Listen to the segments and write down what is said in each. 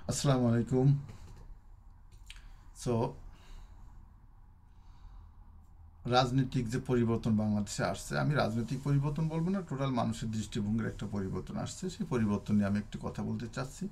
আসসালামু আলাইকুম। সো রাজনৈতিক যে পরিবর্তন বাংলাদেশে আসছে, আমি রাজনৈতিক পরিবর্তন বলবো না, টোটাল মানুষের দৃষ্টিভঙ্গির একটা পরিবর্তন আসছে। সেই পরিবর্তন নিয়ে আমি একটু কথা বলতে চাচ্ছি।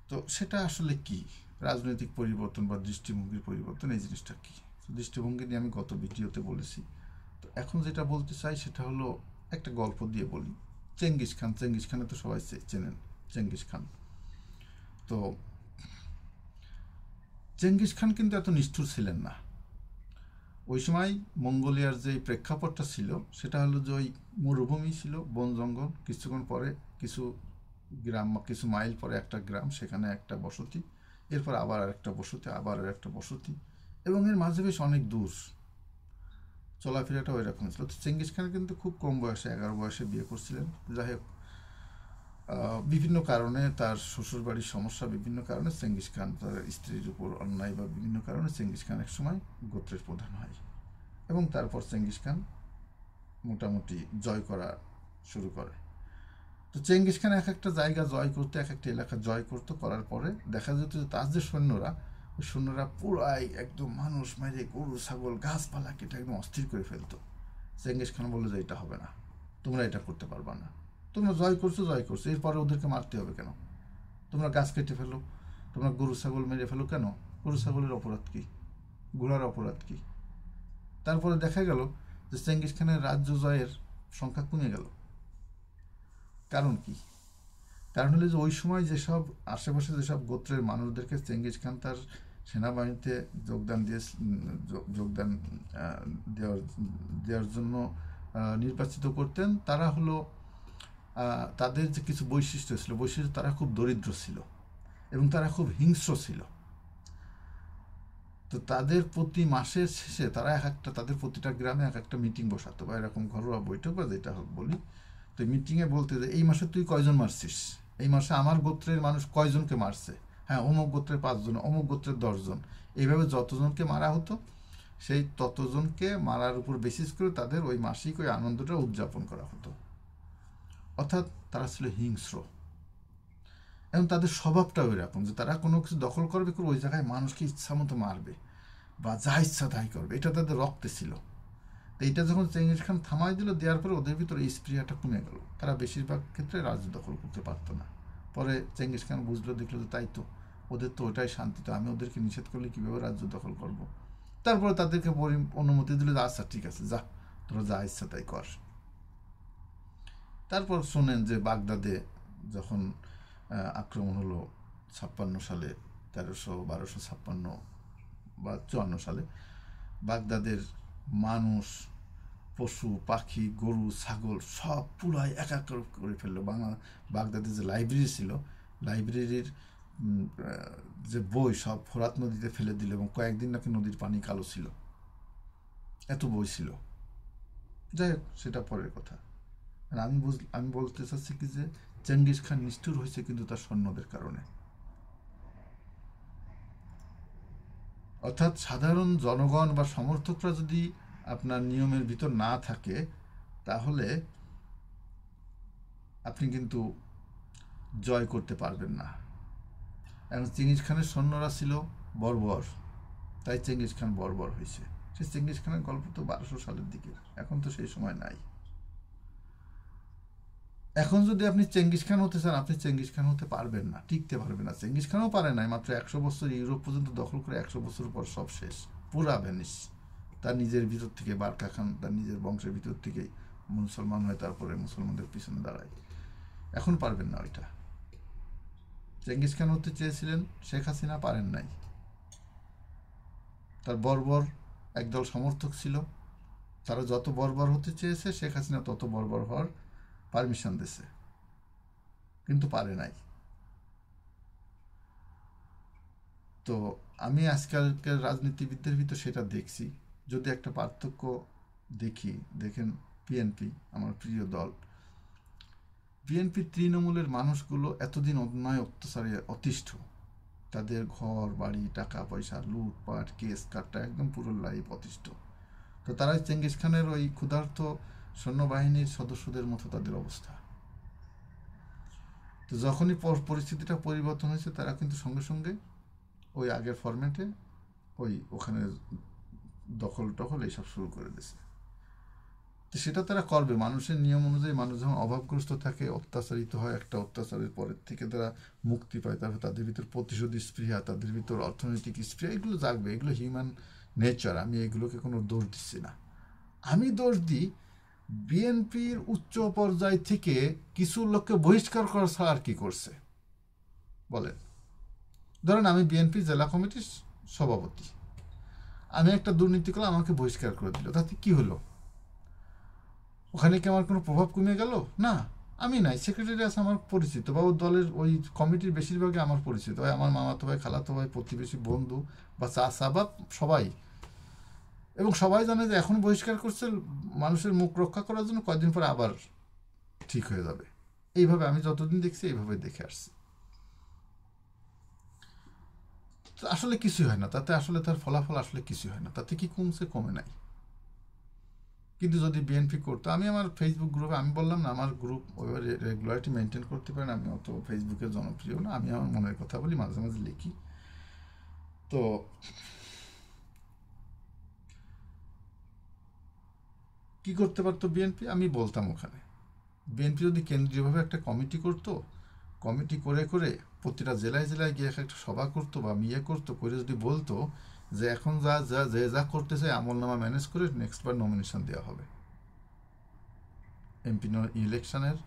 তো সেটা আসলে কি? রাজনৈতিক পরিবর্তন বা দৃষ্টিভঙ্গির পরিবর্তন, এই জিনিসটা কি? দৃষ্টিভঙ্গি নিয়ে আমি গত ভিডিওতে বলেছি। তো এখন যেটা বলতে চাই সেটা হলো, একটা গল্প দিয়ে বলি। চেঙ্গিস খানে তো সবাই চেনেন। Genghis Khan. তো চেঙ্গিস খান কিন্তু এত নিষ্ঠুর ছিলেন না। ওই সময় মঙ্গোলিয়ার যে প্রেক্ষাপটটা ছিল সেটা হলো যে ওই মরুভূমি ছিল, বন জঙ্গল, কিছুক্ষণ পরে কিছু গ্রাম, কিছু মাইল পরে একটা গ্রাম, সেখানে একটা বসতি, এরপর আবার আরেকটা বসতি, আবার আর একটা বসতি, এবং এর মাঝে বেশ অনেক দূর। চলাফেরাটা ওই রকম ছিল। তো চেঙ্গিস খান কিন্তু খুব কম বয়সে, 11 বয়সে বিয়ে করছিলেন। যাই হোক, বিভিন্ন কারণে, তার শ্বশুর বাড়ির সমস্যা, বিভিন্ন কারণে চেঙ্গিস খান, তার স্ত্রীর উপর অন্যায় বা বিভিন্ন কারণে চেঙ্গিস খান এক সময় গোত্রের প্রধান হয়। এবং তারপর চেঙ্গিস খান মোটামুটি জয় করা শুরু করে। তো চেঙ্গিস খান এক একটা জায়গা জয় করতে, এক একটা এলাকা জয় করতে, করার পরে দেখা যেত যে তার যে সৈন্যরা, ওই সৈন্যরা পুরাই একদম মানুষ মেরে, গরু ছাগল গাছপালা কেটে একদম অস্থির করে ফেলতো। চেঙ্গিস খান বলে যে এটা হবে না, তোমরা এটা করতে পারবা না, তোমরা জয় করছো, এরপরে ওদেরকে মারতে হবে কেন? তোমরা গাছ কেটে ফেলো, তোমরা গরু ছাগল মেরে ফেলো কেন? গরু ছাগলের অপরাধ কি? ঘোড়ার অপরাধ কি? তারপরে দেখা গেল যে চেঙ্গিস খানের রাজ্য জয়ের সংখ্যা কমে গেল। কারণ কি? কারণ হলো যে ওই সময় যেসব আশেপাশে যেসব গোত্রের মানুষদেরকে চেঙ্গিস খান তার সেনাবাহিনীতে যোগদান দিয়ে যোগদান দেওয়ার দেওয়ার জন্য নির্বাচিত করতেন, তারা হলো, তাদের যে কিছু বৈশিষ্ট্য ছিল, তারা খুব দরিদ্র ছিল এবং তারা খুব হিংস্র ছিল। তো তাদের প্রতি মাসের শেষে তারা এক একটা, তাদের প্রতিটা গ্রামে এক একটা মিটিং বসাতো, বা এরকম ঘরোয়া বৈঠক বা যেটা হোক বলি। তো মিটিংয়ে বলতে যে এই মাসে তুই কয়জন মারছিস, এই মাসে আমার গোত্রের মানুষ কয়জনকে মারছে, হ্যাঁ অমুক গোত্রের 5 জন, অমুক গোত্রের 10 জন, এইভাবে যতজনকে মারা হতো সেই ততজনকে মারার উপর বেসিস করে তাদের ওই মাসিক ওই আনন্দটা উদযাপন করা হতো। অর্থাৎ তারা ছিল হিংস্র। এবং তাদের স্বভাবটাও এরকম যে তারা কোনো কিছু দখল করবে, করে ওই জায়গায় মানুষকে ইচ্ছা মতো মারবে বা যা ইচ্ছা তাই করবে, এটা তাদের রক্তে ছিল। তো এইটা যখন চেঙ্গিস খান থামাই দিল, দেওয়ার পরে ওদের ভিতরে এই স্প্রিয়াটা কমে গেল, তারা বেশিরভাগ ক্ষেত্রে রাজ্য দখল করতে পারতো না। পরে চেঙ্গিস খান বুঝলো, দেখলো যে তাই তো, ওদের তো ওটাই শান্তি, তো আমি ওদেরকে নিষেধ করলে কীভাবে রাজ্য দখল করব। তারপরে তাদেরকে অনুমতি দিল যে আচ্ছা ঠিক আছে, যা, তোরা যা ইচ্ছা তাই কর। তারপর শোনেন যে বাগদাদে যখন আক্রমণ হলো 56 সালে, 1300-1256 বা 54 সালে, বাগদাদের মানুষ, পশু পাখি, গরু ছাগল সব পুরাই একাকার করে ফেললো। বাগদাদের যে লাইব্রেরি ছিল, লাইব্রেরির যে বই সব ফোরাত নদীতে ফেলে দিল, এবং কয়েকদিন নাকি নদীর পানি কালো ছিল, এত বই ছিল। যাই হোক, সেটা পরের কথা। আর আমি বলতে চাচ্ছি কি যে চেঙ্গিস খান নিষ্ঠুর হয়েছে কিন্তু তার সৈন্যদের কারণে। অর্থাৎ সাধারণ জনগণ বা সমর্থকরা যদি আপনার নিয়মের ভিতর না থাকে, তাহলে আপনি কিন্তু জয় করতে পারবেন না। এখন চেঙ্গিস খানের সৈন্যরা ছিল বর্বর, তাই চেঙ্গিস খান বর্বর হয়েছে। সে চেঙ্গিস খানের গল্প তো 1200 সালের দিকে, এখন তো সেই সময় নাই। এখন যদি আপনি চেঙ্গিস খান হতে চান, আপনি চেঙ্গিস খান হতে পারবেন না, টিকতে পারবেন না। চেঙ্গিস খানও পারে নাই, মাত্র 100 বছর ইউরোপ পর্যন্ত দখল করে 100 বছর পর সব শেষ, পুরা ভ্যানিস। তার নিজের ভিতর থেকে বারকা খান তার নিজের বংশের ভিতর থেকেই মুসলমান হয়ে তারপরে মুসলমানদের পিছনে দাঁড়ায়। এখন পারবেন না ওইটা। চেঙ্গিস খান হতে চেয়েছিলেন, শেখ হাসিনা পারেন নাই। তার বর্বর একদল সমর্থক ছিল, তারা যত বর্বর হতে চেয়েছে শেখ হাসিনা তত বর্বর হওয়ার পারমিশন দিছে, কিন্তু পারে নাই। তো আমি আজকালকার রাজনীতিবিদদের ভিতর সেটা দেখছি। যদি একটা পার্থক্য দেখি, দেখেন বিএনপি, আমার প্রিয় দল, বিএনপি তৃণমূলের মানুষগুলো এতদিন অন্যায় অত্যাচারে অতিষ্ঠ। তাদের ঘর বাড়ি টাকা পয়সা লুটপাট কেস কাটটা একদম পুরো লাইফ অতিষ্ঠ। তো তারা চেঙ্গিস খানের ওই ক্ষুধার্ত সৈন্যবাহিনীর সদস্যদের মতো তাদের অবস্থা। তো যখনই পরিস্থিতিটা পরিবর্তন হয়েছে, তারা কিন্তু সঙ্গে সঙ্গে ওই আগের ফরম্যাটে ওখানে দখল টখল এইসব শুরু করে দিয়েছে। তো সেটা তারা করবে, মানুষের নিয়ম অনুযায়ী। মানুষ যখন অভাবগ্রস্ত থাকে, অত্যাচারিত হয়, একটা অত্যাচারের পরের থেকে তারা মুক্তি পায়, তারপর তাদের ভিতর প্রতিশোধী স্পৃহা, তাদের ভিতর অর্থনৈতিক স্পৃহা, এগুলো জাগবে। এগুলো হিউম্যান নেচার। আমি এগুলোকে কোনো দোষ দিচ্ছি না। আমি দোষ দিই বিএনপির উচ্চ পর্যায় থেকে কিছু লোককে বহিষ্কার করা ছাড়া আর কি করছে বলেন। ধরেন আমি বিএনপি জেলা কমিটির সভাপতি, আমি একটা দুর্নীতি করলাম, আমাকে বহিষ্কার করে দিল, তাতে কি হলো? ওখানে কি আমার কোনো প্রভাব কমে গেল? না। আমি নাই, সেক্রেটারি আছে আমার পরিচিত, বা ওই দলের ওই কমিটির বেশিরভাগই আমার পরিচিত, হয় আমার মামাতো ভাই, খালাতো ভাই, প্রতিবেশী, বন্ধু বা চাচা বা সবাই। এবং সবাই জানে যে এখন বহিষ্কার করছে মানুষের মুখ রক্ষা করার জন্য, কয়েকদিন পরে আবার ঠিক হয়ে যাবে। এইভাবে আমি যতদিন দেখছি এইভাবে দেখে আসছি। আসলে কিছুই হয় না তাতে, আসলে তার ফলাফল আসলে কিছুই হয় না তাতে। কি কমছে? কমে নাই। কিন্তু যদি বিএনপি করতো, আমি আমার ফেসবুক গ্রুপে, আমি বললাম না আমার গ্রুপ ওইভাবে রেগুলারিটি মেনটেন করতে পারেন, আমি অত ফেসবুকে জনপ্রিয় না, আমি আমার মনের কথা বলি, মাঝে মাঝে লিখি। তো কি করতে পারতো বিএনপি? আমি বলতাম ওখানে বিএনপি যদি কেন্দ্রীয়ভাবে একটা কমিটি করতো, কমিটি করে করে প্রতিটা জেলায় জেলায় গিয়ে একটা সভা করতো বা করতো, করে যদি বলতো যে এখন যা যা যে যা করতেছে আমলনামা ম্যানেজ করে নেক্সট বার নমিনেশন দেওয়া হবে, এমপি ইলেকশনের,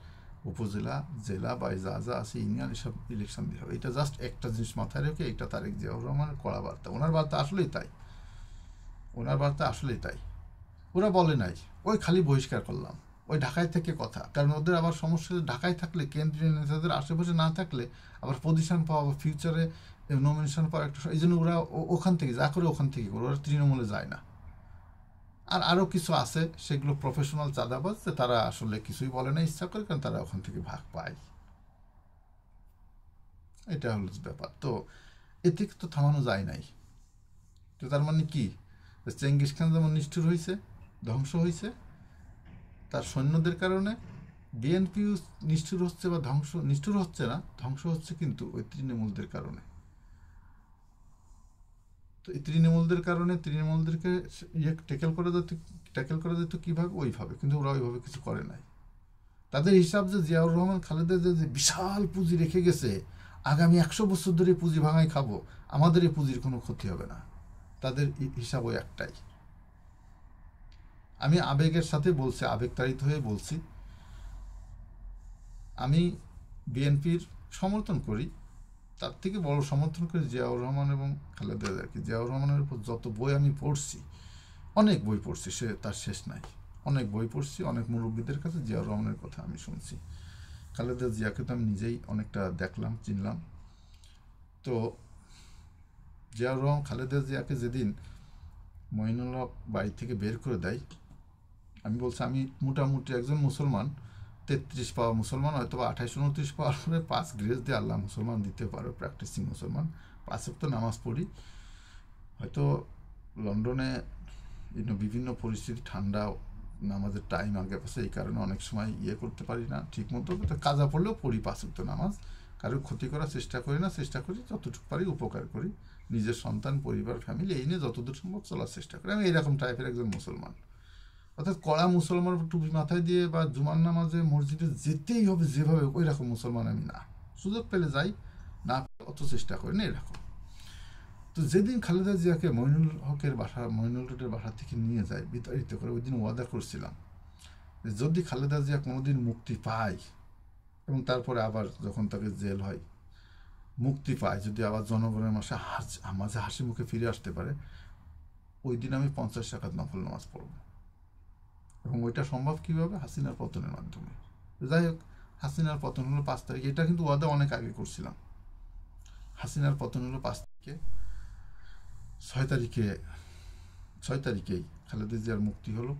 উপজেলা, জেলা বা যা যা আছে ইউনিয়ন, এসব ইলেকশন দেওয়া হবে। এটা জাস্ট একটা জিনিস মাথায় রেখে, এটা তারেক জিয়াউর রহমানের কড়া বার্তা। ওনার বার্তা আসলেই তাই, ওনার বার্তা আসলেই তাই। ওরা বলে নাই ওই খালি বহিষ্কার করলাম, ওই ঢাকায় থেকে কথা। কারণ ওদের আবার সমস্যা, ঢাকায় থাকলে, কেন্দ্রীয় নেতাদের আশেপাশে না থাকলে আবার পজিশন পাওয়া বা ফিউচারে নমিনেশন পাওয়া একটা, এই জন্য ওরা ওখান থেকে যা করে ওখান থেকে করে, ওরা তৃণমূলে যায় না। আর আরও কিছু আছে, সেগুলো প্রফেশনাল চাঁদাবাজ, তারা আসলে কিছুই বলে না ইচ্ছা করে, কারণ তারা ওখান থেকে ভাগ পায়। এটা হলো ব্যাপার। তো এতে তো থামানো যায় নাই। তো তার মানে কি? চেঙ্গিস খান যেমন নিষ্ঠুর হয়েছে, ধ্বংস হয়েছে তার সৈন্যদের কারণে, বিএনপিও নিষ্ঠুর হচ্ছে, বা নিষ্ঠুর হচ্ছে না, ধ্বংস হচ্ছে কিন্তু ওই তৃণমূলদের কারণে। তো এই তৃণমূলদের কারণে তৃণমূলদেরকে ট্যাকেল করা যেত কীভাবে? ওইভাবে। কিন্তু ওরা ওইভাবে কিছু করে নাই। তাদের হিসাব যে জিয়াউর রহমান খালেদা যে বিশাল পুঁজি রেখে গেছে, আগামী 100 বছর ধরে পুঁজি ভাঙাই খাবো, আমাদের এই পুঁজির কোনো ক্ষতি হবে না। তাদের হিসাব ওই একটাই। আমি আবেগের সাথে বলছি, আবেগতাড়িত হয়ে বলছি, আমি বিএনপির সমর্থন করি, তার থেকে বড় সমর্থন করি জিয়াউর রহমান এবং খালেদা জিয়াকে। জিয়াউর রহমানের উপর যত বই আমি পড়ছি, অনেক বই পড়ছি, সে তার শেষ নাই। অনেক বই পড়ছি, অনেক মুরব্বীদের কাছে জিয়াউর রহমানের কথা আমি শুনছি। খালেদা জিয়াকে তো আমি নিজেই অনেকটা দেখলাম, চিনলাম। তো জিয়াউর রহমান খালেদা জিয়াকে যেদিন মঈনুল্লাহ বাড়ি থেকে বের করে দেয়, আমি বলছি আমি মোটামুটি একজন মুসলমান, 33 পাওয়া মুসলমান, হয়তো বা 28-29 পাওয়ার পরে 5 গ্রেস দিয়ে আল্লাহ মুসলমান দিতে পারো, প্র্যাকটিসিং মুসলমান, 5 ওয়াক্ত নামাজ পড়ি। হয়তো লন্ডনে বিভিন্ন পরিস্থিতি, ঠান্ডা, নামাজের টাইম আগে পাশে, এই কারণে অনেক সময় করতে পারি না ঠিক মতো। কাজা পড়লেও পড়ি 5 ওয়াক্ত নামাজ, কারোর ক্ষতি করার চেষ্টা করি না, চেষ্টা করি যতটুকু পারি উপকার করি, নিজের সন্তান, পরিবার, ফ্যামিলি, এই নিয়ে যতদূর সম্ভব চলার চেষ্টা করি। আমি এইরকম টাইপের একজন মুসলমান। অর্থাৎ কড়া মুসলমান, টুপি মাথায় দিয়ে বা জুমার নামাজে মসজিদে যেতেই হবে যেভাবে, ওই রকম মুসলমান আমি না। সুযোগ পেলে যাই, না অত চেষ্টা করি না, এরকম। তো যেদিন খালেদা জিয়াকে মঈনুল রোডের বাসা থেকে নিয়ে যায় বিতাড়িত করে, ওই দিন ওয়াদা করছিলাম যে যদি খালেদা জিয়া কোনোদিন মুক্তি পায়, এবং তারপরে আবার যখন তাকে জেল হয় মুক্তি পায়, যদি আবার জনগণের মাঝে হাসি মুখে ফিরে আসতে পারে, ওই দিন আমি 50 রাকাত নফল নামাজ পড়ব। এবং ওইটা সম্ভব কীভাবে? হাসিনার পতনের মাধ্যমে। যাই হোক, হাসিনার পতন হলো 5 তারিখে। এটা কিন্তু ওয়াদা অনেক আগে করছিলাম। হাসিনার পতন হলো 5 তারিখে। 6 তারিখেই খালেদা জিয়ার মুক্তি হলো,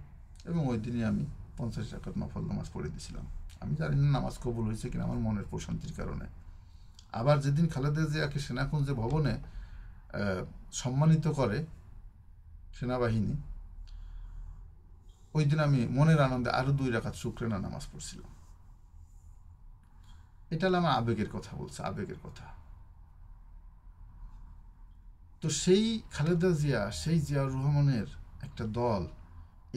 এবং ওই দিনই আমি 50 রাকাত নফল নামাজ পড়ে দিয়েছিলাম। আমি জানি না নামাজ কবুল হয়েছে কিনা, আমার মনের প্রশান্তির কারণে। আবার যেদিন খালেদা জিয়াকে সেনাকুঞ্জে ভবনে সম্মানিত করে সেনাবাহিনী, ওই দিন আমি মনের আনন্দে আরও 2 রাকাত শুকরানা নামাজ পড়ছিলাম। এটা হলো আমার আবেগের কথা বলছে, আবেগের কথা। তো সেই খালেদা জিয়া, সেই জিয়াউর রহমানের একটা দল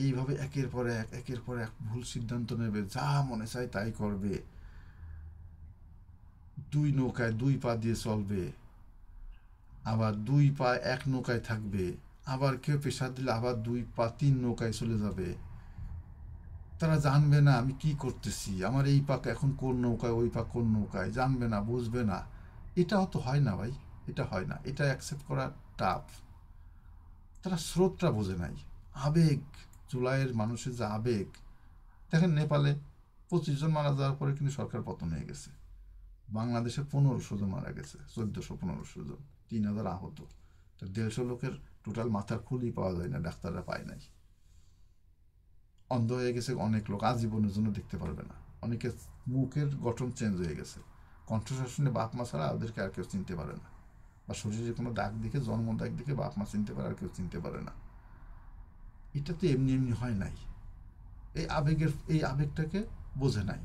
এইভাবে একের পর এক ভুল সিদ্ধান্ত নেবে, যা মনে চায় তাই করবে, দুই নৌকায় দুই পা দিয়ে চলবে, আবার দুই পা এক নৌকায় থাকবে, আবার কেউ প্রেশার দিলে আবার দুই পা তিন নৌকায় চলে যাবে। তারা জানবে না আমি কি করতেছি, আমার এই পাক এখন কোন নৌকায়, ওই পাক কোন নৌকায়, জানবে না, বুঝবে না। এটাও তো হয় না ভাই, এটা হয় না, এটা অ্যাকসেপ্ট করা টাফ। তারা স্রোতটা বোঝে নাই, আবেগ, জুলাইয়ের মানুষের যে আবেগ। দেখেন নেপালে 25 জন মারা যাওয়ার পরে কিন্তু সরকার পতন হয়ে গেছে। বাংলাদেশে 1500 জন মারা গেছে, 1400-1500 জন, 3000 আহত। 150 লোকের টোটাল মাথার খুলি পাওয়া যায় না, ডাক্তাররা পায় নাই। অন্ধ হয়ে গেছে অনেক লোক, আজীবনের জন্য দেখতে পারবে না। অনেকে মুখের গঠন চেঞ্জ হয়ে গেছে, কণ্ঠশাসনে বাপ মা ছাড়া ওদেরকে আর কেউ চিনতে পারে না, বা শরীরে কোনো দাগ দেখে, জন্ম দাগ দেখে বাপ মা চিনতে পারে, আর কেউ চিনতে পারে না। এটা তো এমনি এমনি হয় নাই। এই আবেগটাকে বোঝে নাই।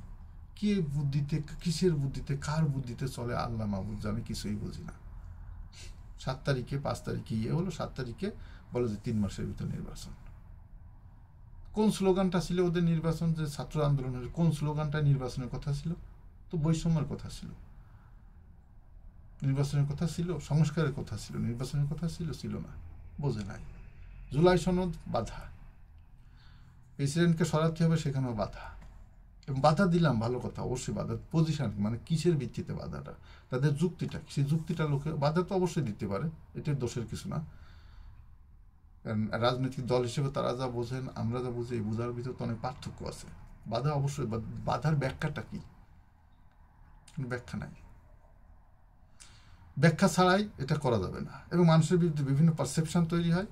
কে বুদ্ধিতে, কিসের বুদ্ধিতে, কার বুদ্ধিতে চলে আল্লাহ মাহবুদ জানে, কিছুই বুঝি না। 7 তারিখে 5 তারিখে হলো, 7 তারিখে বলে যে 3 মাসের ভিতর নির্বাচন। কোন স্লোগানটা ছিল ওদের নির্বাচন, যে ছাত্র আন্দোলনের কোন স্লোগানটা নির্বাচনের কথা ছিল? তো বৈষম্যের কথা ছিল, নির্বাচনের কথা ছিল, সংস্কারের কথা ছিল, নির্বাচনের কথা ছিল না, বোঝে নাই। জুলাই সনদ বাধা, প্রেসিডেন্টকে সরাতে হবে, সেখানেও বাধা। এবং বাধা দিলাম, ভালো কথা, অবশ্যই বাধা, পজিশন মানে কিসের ভিত্তিতে বাধাটা, তাদের যুক্তিটা, সেই যুক্তিটা লোকে বাধা তো অবশ্যই দিতে পারে, এটার দোষের কিছু না। কারণ রাজনৈতিক দল হিসেবে তারা যা বোঝেন, আমরা যা বুঝি, এই বোঝার ভিতর তো অনেক পার্থক্য আছে। বাধা অবশ্যই, বাধার ব্যাখ্যাটা কি? ব্যাখ্যা নাই, ব্যাখ্যা ছাড়াই এটা করা যাবে না। এবং মানুষের বিরুদ্ধে বিভিন্ন পারসেপশন তৈরি হয়,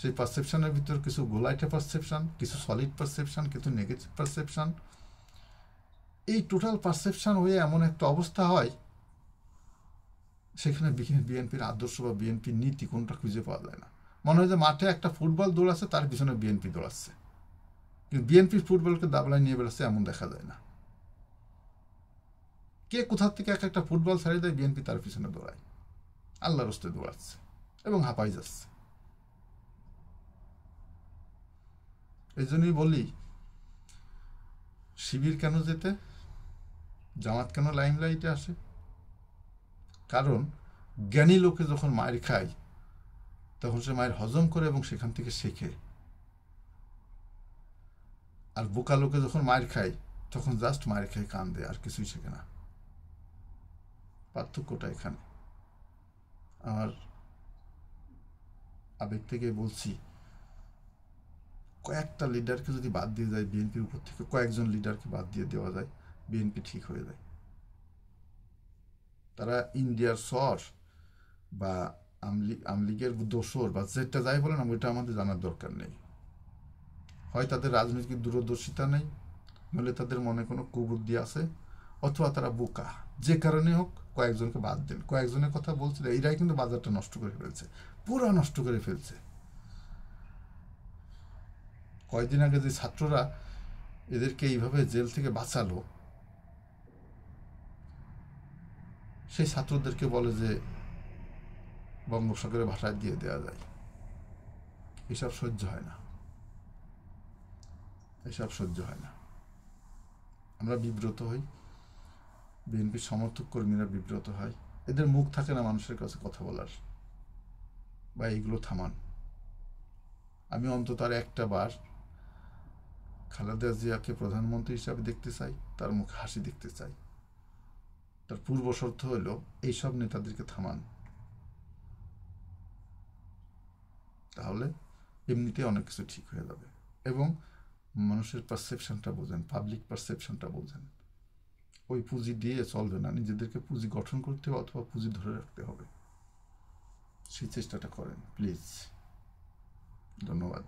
সেই পারসেপশনের ভিতর কিছু গোলাইটে পারসেপশন, কিছু সলিড পারসেপশন, কিছু নেগেটিভ পারসেপশন। এই টোটাল পারসেপশন হয়ে এমন একটা অবস্থা হয়, সেখানে বিএনপির আদর্শ বা বিএনপির নীতি কোনটা খুঁজে পাওয়া যায় না। মনে হয় যে মাঠে একটা ফুটবল দৌড়াচ্ছে, তার পিছনে বিএনপি দৌড়াচ্ছে, কিন্তু বিএনপির ফুটবলকে দাবলায় নিয়ে বেরোচ্ছে এমন দেখা যায় না। কে কোথার থেকে একটা ফুটবল ছাড়িয়ে দেয়, বিএনপি তার পিছনে দৌড়ায়, আল্লাহর হস্তে দৌড়াচ্ছে এবং হাঁপাই যাচ্ছে। এই জন্যই বলি, শিবির কেন যেতে, জামাত কেন লাইমলাইটে আসে? কারণ জ্ঞানী লোকে যখন মায়ের খায়, তখন সে মায়ের হজম করে এবং সেখান থেকে শেখে। আর বোকা লোকে যখন মায়ের খায়, তখন জাস্ট মায়ের খায়, কান দেয়, আর কিছুই শেখে না। পার্থক্যটা এখানে। আমার আবেগ থেকে বলছি, কয়েকটা লিডারকে যদি বাদ দিয়ে যায় বিএনপির উপর থেকে, কয়েকজন লিডারকে বাদ দিয়ে দেওয়া যায়, বিএনপি ঠিক হয়ে যায়। তারা ইন্ডিয়ার সর বা আমলিগের দোসর বা যেটা যাই বলেন, ওইটা আমাদের জানার দরকার নেই। হয় তাদের রাজনৈতিক দূরদর্শিতা নেই, নইলে তাদের মনে কোনো কুবুদ্ধি আছে, অথবা তারা বোকা। যে কারণে হোক কয়েকজনকে বাদ দেন। কয়েকজনের কথা বলছিল, এইরাই কিন্তু বাজারটা নষ্ট করে ফেলছে, পুরো নষ্ট করে ফেলছে। কয়েকদিন আগে যে ছাত্ররা এদেরকে এইভাবে জেল থেকে বাঁচালো, সেই ছাত্রদেরকে বলে যে বঙ্গোপসাগরের ভাষায় দিয়ে দেওয়া যায়। এসব সহ্য হয় না, এসব সহ্য হয় না। আমরা বিব্রত হই, বিএনপির সমর্থক কর্মীরা বিব্রত হয়, এদের মুখ থাকে না মানুষের কাছে কথা বলার, বা এইগুলো থামান। আমি অন্তত আর একটা বার খালেদা জিয়াকে প্রধানমন্ত্রী হিসাবে দেখতে চাই, তার মুখে হাসি দেখতে চাই। তার পূর্ব শর্ত হলো এইসব নেতাদেরকে থামান, তাহলে এমনিতে অনেক কিছু ঠিক হয়ে যাবে। এবং মানুষের পারসেপশনটা বোঝেন, পাবলিক পারসেপশনটা বোঝেন। ওই পুঁজি দিয়ে চলবে না, নিজেদেরকে পুঁজি গঠন করতে হবে, অথবা পুঁজি ধরে রাখতে হবে। সেই চেষ্টাটা করেন প্লিজ। ধন্যবাদ।